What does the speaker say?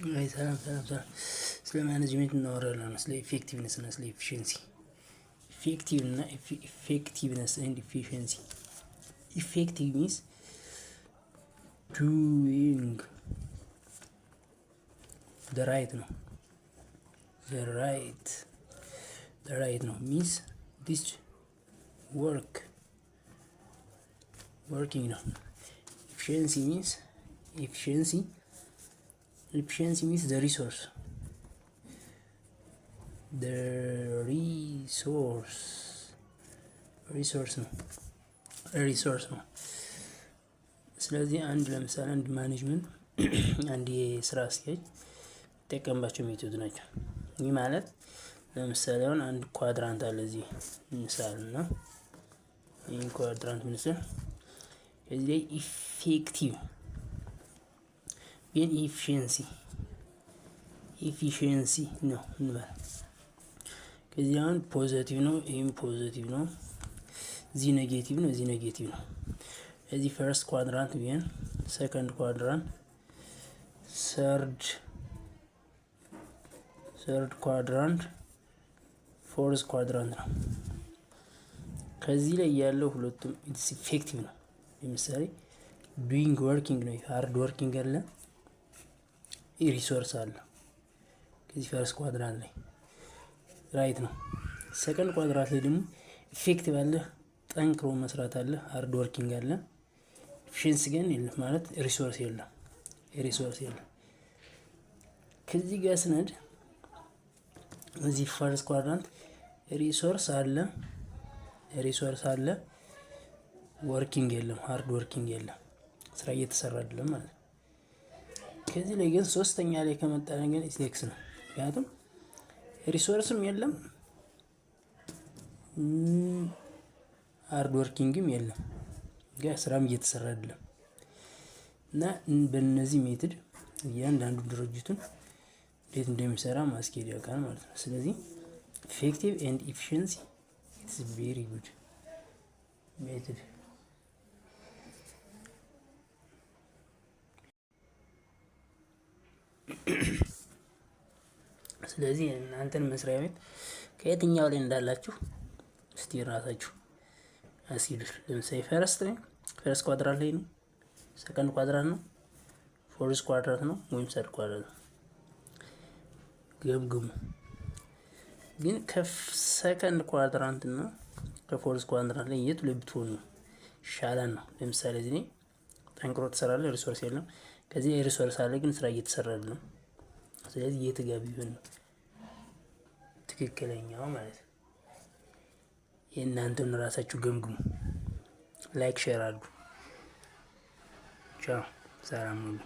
ሰላም ስለ ማኔጅመንት እናወራለን። ስለ ኢፌክቲቭነስ እና ስለ ኤፊሽንሲ። ኢፌክቲቭነስ ኤንድ ኤፊሽንሲ። ኢፌክቲቭ ሚንስ ዱዊንግ the right ነው። the right ነው means this working ነው። efficiency means the resource ነው። ስለዚህ ለምሳሌ አንድ ማኔጅመንት አንድ የስራ አስኪያጅ ተጠቀምባቸው ሜቶድ ናቸው። ይህ ማለት ለምሳሌ አሁን አንድ ኳድራንት አለ እዚህ ምሳልና ይህ ኳድራንት ምስል እዚህ ላይ ኢፌክቲቭ ግን ኢፊሽንሲ ነው እንበል። ከዚህ አሁን ፖዚቲቭ ነው፣ ይህም ፖዚቲቭ ነው፣ እዚህ ኔጌቲቭ ነው፣ እዚህ ኔጌቲቭ ነው። እዚህ ፈርስት ኳድራንት ቢሆን ሰከንድ ኳድራንት ሰርድ ኳድራንት ፎርዝ ኳድራንት ነው። ከዚህ ላይ ያለው ሁለቱም ኢትስ ኢፌክቲቭ ነው። ለምሳሌ ዱዊንግ ወርኪንግ ነው፣ ሃርድ ወርኪንግ አለ፣ ሪሶርስ አለ። ከዚህ ፈርስት ኳድራንት ላይ ራይት ነው። ሰከንድ ኳድራንት ላይ ደግሞ ኢፌክቲቭ አለ፣ ጠንክሮ መስራት አለ፣ ሃርድ ወርኪንግ አለ። ኤፊሽንሲ ግን የለም ማለት ሪሶርስ የለም። ከዚህ ጋር ስነድ እዚህ ፈርስት ኳድራንት ሪሶርስ አለ፣ ወርኪንግ የለም፣ ሃርድ ወርኪንግ የለም፣ ስራ እየተሰራ አይደለም ማለት ነው። ከዚህ ላይ ግን ሶስተኛ ላይ ከመጣ ነገር ኤክስ ነው። ምክንያቱም ሪሶርስም የለም ሃርድ ወርኪንግም የለም፣ ግን ስራም እየተሰራ አይደለም። እና በእነዚህ ሜትድ እያንዳንዱ ድርጅቱን እንዴት እንደሚሰራ ማስኬድ ያውቃል ማለት ነው። ስለዚህ ኢፌክቲቭ ኤንድ ኤፊሽንሲ ኢትስ ቬሪ ጉድ ሜትድ። ስለዚህ እናንተን መስሪያ ቤት ከየትኛው ላይ እንዳላችሁ እስቲ ራሳችሁ አስይዱ። ለምሳሌ ፈርስት ኳድራንት ላይ ነው፣ ሰከንድ ኳድራንት ነው፣ ፎርዝ ኳድራንት ነው ወይም ሰርድ ኳድራንት ነው። ገምግሙ። ግን ከሰከንድ ኳድራንት እና ከፎርዝ ኳድራንት ላይ የቱ ላይ ብትሆኑ ይሻላል ነው። ለምሳሌ እዚህ ጠንክሮ ትሰራለህ፣ ሪሶርስ የለም። ከዚህ ሪሶርስ አለ ግን ስራ እየተሰራ አይደለም። ስለዚህ የትጋቢ ቢሆን ነው ትክክለኛው ማለት ነው። የእናንተን ራሳችሁ ገምግሙ። ላይክ ሼር አድርጉ። ቻው፣ ሰላም ሁኑ።